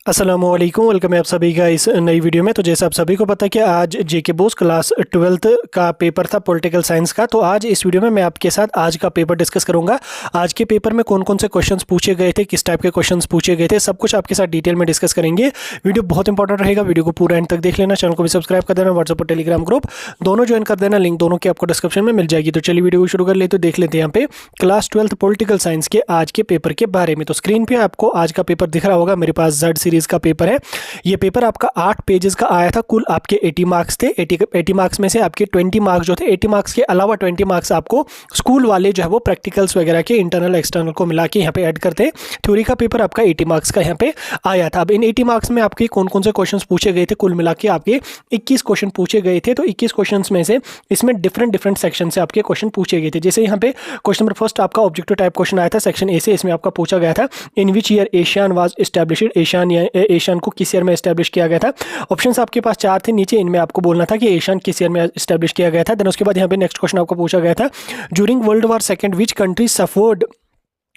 अस्सलामुअलैकुम, वेलकम है आप सभी का इस नई वीडियो में। तो जैसे आप सभी को पता है कि आज जेके बोस क्लास 12th का पेपर था पॉलिटिकल साइंस का। तो आज इस वीडियो में मैं आपके साथ आज का पेपर डिस्कस करूंगा। आज के पेपर में कौन कौन से क्वेश्चंस पूछे गए थे, किस टाइप के क्वेश्चंस पूछे गए थे, सब कुछ आपके साथ डिटेल में डिस्कस करेंगे। वीडियो बहुत इंपॉर्टेंट रहेगा, वीडियो को पूरा एंड तक देख लेना। चैनल को भी सब्सक्राइब कर देना, व्हाट्सएप और टेलीग्राम ग्रुप दोनों ज्वाइन कर देना, लिंक दोनों की आपको डिस्क्रिप्शन में मिल जाएगी। तो चलिए वीडियो को शुरू कर लेते, देख लेते हैं यहाँ पे क्लास 12th पॉलिटिकल साइंस के आज के पेपर के बारे में। तो स्क्रीन पे आपको आज का पेपर दिख रहा होगा, मेरे पास जेड सीरीज का पेपर है। ये पेपर आपका 8 पेजेस का आया था। कुल आपके 80 मार्क्स थे। 80 मार्क्स में से आपके 20 मार्क्स जो थे, 80 मार्क्स के अलावा 20 मार्क्स आपको स्कूल वाले जो है वो प्रैक्टिकल्स वगैरह के इंटरनल एक्सटर्नल को मिला के यहाँ पे ऐड करते हैं। थ्योरी का पेपर आपका 80 मार्क्स का यहाँ पे आया था। अब इन 80 मार्क्स में आपके कौन कौन से क्वेश्चन पूछे गए थे, कुल मिला के आपके 21 क्वेश्चन पूछे गए थे। तो 21 क्वेश्चन में से इसमें डिफरेंट सेक्शन से आपके क्वेश्चन पूछे गए थे। जैसे यहाँ पे क्वेश्चन नंबर फर्स्ट आपका ऑब्जेक्टिव टाइप क्वेश्चन आया था सेक्शन ए से। इसमें आपका पूछा गया था in which year ASEAN was established, ASEAN को किस ईयर में एस्टैब्लिश किया गया था। ऑप्शंस आपके पास 4 थे नीचे, इनमें आपको बोलना था कि एशियन किस ईयर में एस्टैब्लिश किया गया था। देन उसके बाद यहाँ पे नेक्स्ट क्वेश्चन आपको पूछा गया था during world war second which country suffered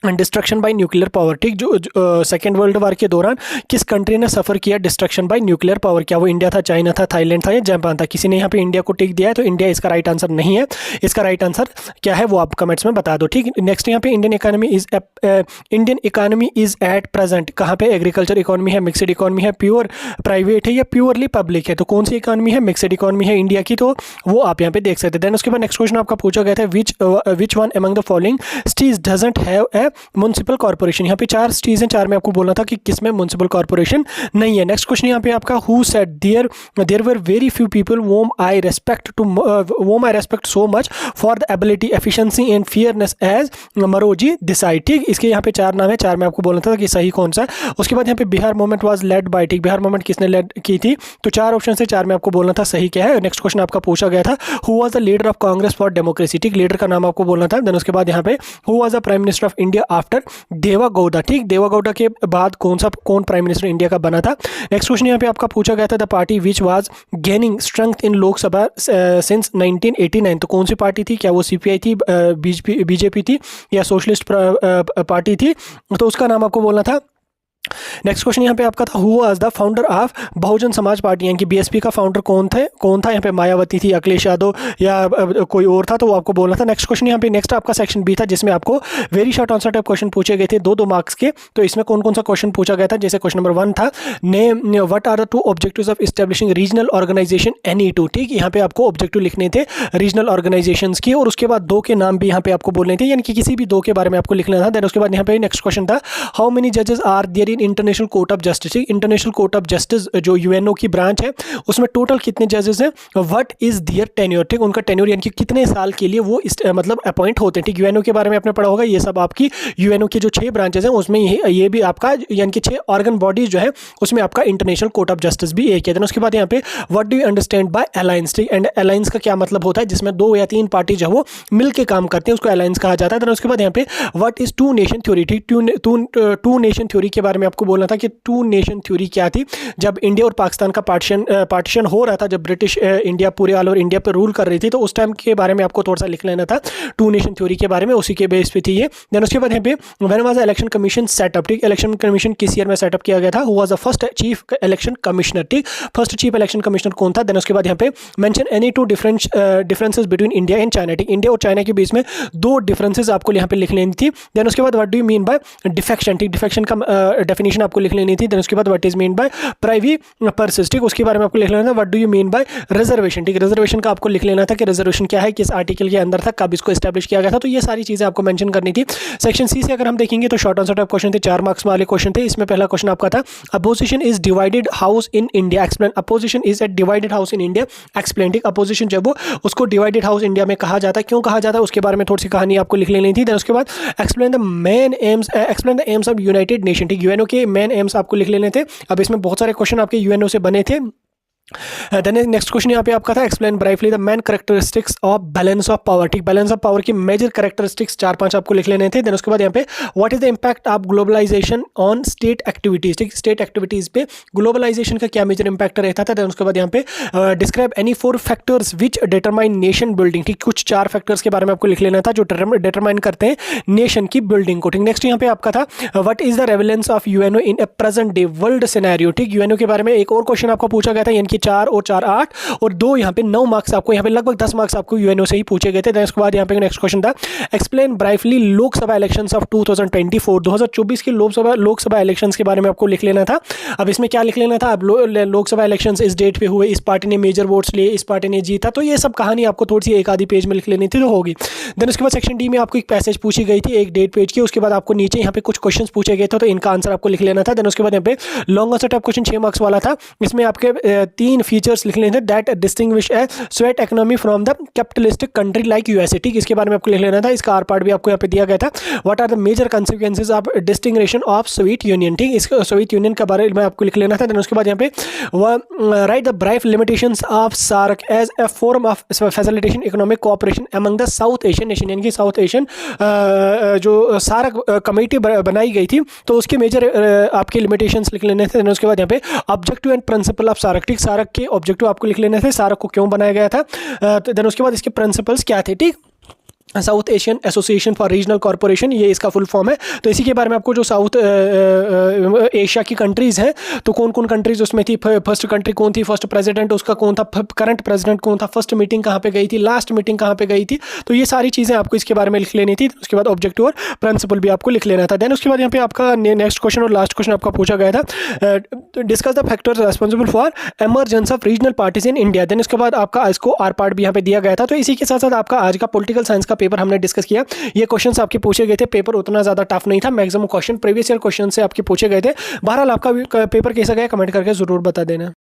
destruction bye nuclear power. ठीक, जो सेकेंड वर्ल्ड वॉर के दौरान किस कंट्री ने सफ़र किया डिस्ट्रक्शन बाय न्यूक्लियर पावर। क्या वो इंडिया था, चाइना था, थाईलैंड था या जापान था। किसी ने यहाँ पे इंडिया को टिक दिया है, तो इंडिया इसका राइट आंसर नहीं है। इसका राइट आंसर क्या है वो आप कमेंट्स में बता दो। ठीक, नेक्स्ट यहाँ पे Indian economy is at present कहाँ पे। एग्रीकल्चर इकोनॉमी है, मिक्सड इकोनॉमी है, प्योर प्राइवेट है या प्योरली पब्लिक है। तो कौन सी इकोनॉमी है, मिक्सड इकोनॉमी है इंडिया की, तो वो आप यहाँ पे देख सकते हैं। देन उसके बाद नेक्स्ट क्वेश्चन आपका पूछा गया था which one among the following cities doesn't have a municipal corporation. यहाँ पे 4 सिटीज हैं, 4 में आपको बोलना था कि किसमें म्युनिसिपल कॉर्पोरेशन नहीं है। नेक्स्ट क्वेश्चन यहाँ पे आपका who said there were very few people whom I respect so much for the ability, efficiency and fairness as Maroji Desai। ठीक, इसके यहाँ पे 4 नाम है, 4 में आपको बोलना था कि सही कौन सा है। उसके बाद यहाँ पे Bihar movement was led by. ठीक, बिहार मूवमेंट किसने लेड की थी, तो 4 ऑप्शन से 4 में आपको बोलना था सही क्या है। नेक्स्ट क्वेश्चन आपका पूछा गया था who was the leader of Congress for democracy. ठीक, लीडर का नाम आपको बोलना था। देन उसके बाद यहाँ पे who was the prime minister of India after Deve Gowda. ठीक, देवागौड़ा के बाद कौन प्राइम मिनिस्टर इंडिया का बना था। नेक्स्ट क्वेश्चन यहाँ पे आपका पूछा गया था the party which was gaining strength in Lok Sabha since 1989। तो कौन सी पार्टी थी, क्या वो सीपीआई थी, बीजेपी थी या सोशलिस्ट पार्टी थी, तो उसका नाम आपको बोलना था। नेक्स्ट क्वेश्चन यहाँ पे आपका था who was the founder of Bahujan Samaj Party, यानी कि बीएसपी का फाउंडर कौन था। यहाँ पे मायावती थी, अखिलेश यादव या कोई और था, तो वो आपको बोलना था। नेक्स्ट क्वेश्चन यहाँ पे नेक्स्ट आपका सेक्शन बी था, जिसमें आपको very short answer type question पूछे गए थे 2-2 मार्क्स के। तो इसमें कौन कौन सा क्वेश्चन पूछा गया था। जैसे क्वेश्चन नंबर 1 था ने what are the 2 objectives of establishing regional organization NE2। ठीक, यहाँ पे आपको ऑब्जेक्टिव लिखने थे रीजनल ऑर्गेनाइजेशंस की, और उसके बाद 2 के नाम भी यहाँ पे आपको बोलने थे, यानी कि किसी भी 2 के बारे में आपको लिखना था। देन उसके बाद यहाँ पे नेक्स्ट क्वेश्चन था हाउ मेनी जजेस are there in international court of justice. International court of justice जो यूएनओ की ब्रांच है, उसमें टोटल कितने जजेस हैं। What is their tenure. ठीक, उनका टेन्योर यानी कि कितने साल के लिए वो मतलब अपॉइंट होते हैं। ठीक, यूएनओ के बारे में आपने पढ़ा होगा। ये सब आपकी यूएनओ की जो 6 ब्रांचेस हैं उसमें ये भी आपका यानी कि 6 ऑर्गन बॉडीज जो है उसमें आपका इंटरनेशनल कोर्ट ऑफ जस्टिस भी एक है। देन उसके बाद यहाँ पे what do you understand by alliance. ठीक, एंड अलायंस का क्या मतलब होता है, जिसमें 2 या 3 पार्टी जो है वो मिलकर काम करते हैं, उसको अलायंस कहा जाता है। देन उसके बाद यहाँ पे व्हाट इज 2 नेशन थ्योरी। ठीक, 2 नेशन थ्योरी के बारे में आपको बोलना था कि 2 नेशन थ्योरी क्या थी। जब इंडिया और पाकिस्तान का पार्टीशन हो रहा था, जब ब्रिटिश इंडिया पूरे ऑल ओवर इंडिया पर रूल कर रही थी, तो उस टाइम के बारे में आपको थोड़ा सा लिख लेना था 2 नेशन थ्योरी के बारे में, उसी के बेस पे थी ये। देन उसके बाद यहाँ पे when was the election commission setup. ठीक, इलेक्शन कमीशन किस ईयर में सेटअप किया गया था। Who was the first chief election commissioner. ठीक, फर्स्ट चीफ इलेक्शन कमिश्नर कौन था। देन उसके बाद यहाँ पे mention any 2 differences between India and China. ठीक, इंडिया और चाइना के बीच में 2 डिफरेंसेस आपको यहाँ पे लिख लेनी थी। देन उसके बाद what do you mean by defection. ठीक, डिफेक्शन का डेफिनेशन आपको लिख लेनी थी। देन उसके बाद what is mean by privy purses. ठीक, उसके बारे में आपको लिख लेना था what do you mean by reservation. ठीक, रिजर्वेशन का आपको लिख लेना था कि रिजर्वेशन क्या है, किस आर्टिकल के अंदर था, कब इसको एस्टैब्लिश किया गया था। तो ये सारी चीजें आपको मेंशन करनी थी। सेक्शन सी से अगर हम देखेंगे तो शॉर्ट आंसर टाइप क्वेश्चन थे, 4 मार्क्स वाले क्वेश्चन थे। इसमें पहला क्वेश्चन आपका था opposition is divided house in India explain. Opposition is a divided house in India explain. ठीक, अपोजिशन जब वो उसको डिवाइडेड हाउस इंडिया में कहा जाता है, क्यों कहा जाता है, उसके बारे में थोड़ी सी कहानी आपको लिख लेनी थी। देन उसके बाद explain the AIIMS of United nation. ठीक, यूएनओ के मेन एम्स आपको लिख लेने थे। अब इसमें बहुत सारे क्वेश्चन आपके यूएनओ से बने थे, देन नेक्स्ट क्वेश्चन यहाँ पे आपका था, explain brightly the main characteristics of balance of power. ठीक, बैलेंस ऑफ पावर की मेजर कैरेक्टरिस्टिक्स 4-5 आपको लिख लेने थे। देन उसके बाद यहाँ पे what is the impact of globalisation on state activities. ठीक, स्टेट एक्टिविटीज पे ग्लोबलाइजेशन का क्या मेजर इंपैक्ट रहता था। देन उसके बाद यहाँ पे describe any 4 factors which determine nation building. ठीक, कुछ 4 फैक्टर्स के बारे में आपको लिख लेना था जो डिटरमाइन करते हैं नेशन की बिल्डिंग को। ठीक, नेक्स्ट यहाँ पे आपका था, what is the relevance of UNO in A present day world scenario. ठीक, यूएनओ के बारे में एक और क्वेश्चन आपको पूछा गया था, यानी कि 4 और 4 8 और 2 यहाँ पे 9 मार्क्स आपको, यहाँ पे लगभग 10 मार्क्स आपको यूएनओ से ही पूछे गए थे। देन उसके बाद यहाँ पे नेक्स्ट क्वेश्चन था, explain brightly Lok Sabha elections of 2024। 2024 के लोकसभा इलेक्शंस के बारे में आपको लिख लेना था। अब इसमें क्या लिख लेना था, अब लोकसभा इलेक्शंस इस डेट पे हुए, इस पार्टी ने मेजर वोट्स लिए, इस पार्टी ने जीता, तो ये सब कहानी आपको थोड़ी सी एक आधी पेज में लिख लेनी थी तो होगी। देन उसके बाद सेक्शन डी में आपको एक पैसेज पूछी गई थी एक 1.5 पेज की, उसके बाद आपको नीचे यहाँ पे कुछ क्वेश्चन पूछे गए थे तो इनका आंसर आपको लिख लेना था। देन उसके बाद यहाँ पे long answer type question 6 marks वाला था, इसमें आपके 3 फीचर्स लिख लेने थे that distinguish A sweat economy from the capitalistic country like USA. ठीक, इसके बारे में आपको लिख लेना था, इसका आर पार्ट भी आपको यहाँ पे दिया गया था। What are the major consequences of disintegration of Soviet Union. ठीक, इसका सोवियत यूनियन के बारे में आपको लिख लेना था। देन उसके बाद यहाँ पे write the brief limitations of SAARC as a form of facilitation economic cooperation among the South Asian nation, यानी कि साउथ एशियन जो सार्क कमेटी बनाई गई थी तो उसके मेजर आपके लिमिटेशंस लिख लेने थे। उसके बाद यहाँ पे objective and principle of SAARC. ठीक, सार्क के ऑब्जेक्टिव आपको लिख लेने थे, सार्क को क्यों बनाया गया था। तो देन उसके बाद इसके प्रिंसिपल्स क्या थे। ठीक, south Asian association for regional corporation, ये इसका फुल फॉर्म है। तो इसी के बारे में आपको जो साउथ एशिया की कंट्रीज़ हैं तो कौन कौन कंट्रीज़ उसमें थी, फर्स्ट कंट्री कौन थी, फर्स्ट प्रेसिडेंट उसका कौन था, करंट प्रेसिडेंट कौन था, फर्स्ट मीटिंग कहाँ पे गई थी, लास्ट मीटिंग कहाँ पे गई थी, तो ये सारी चीज़ें आपको इसके बारे में लिख लेनी थी। उसके बाद ऑब्जेक्टिव और प्रिंसिपल भी आपको लिख लेना था। देन उसके बाद यहाँ पे आपका नेक्स्ट क्वेश्चन और लास्ट क्वेश्चन आपका पूछा गया था, discuss the factors responsible for emergence of regional parties in India. Then उसके बाद आपका इसको आर पार्ट भी यहाँ पे दिया गया था। तो इसी के साथ साथ आपका आज का पॉलिटिकल साइंस का पेपर हमने डिस्कस किया। ये क्वेश्चंस आपके पूछे गए थे, पेपर उतना ज्यादा टफ नहीं था, maximum question previous year question से आपके पूछे गए थे। बहरहाल आपका पेपर कैसा गया कमेंट करके जरूर बता देना।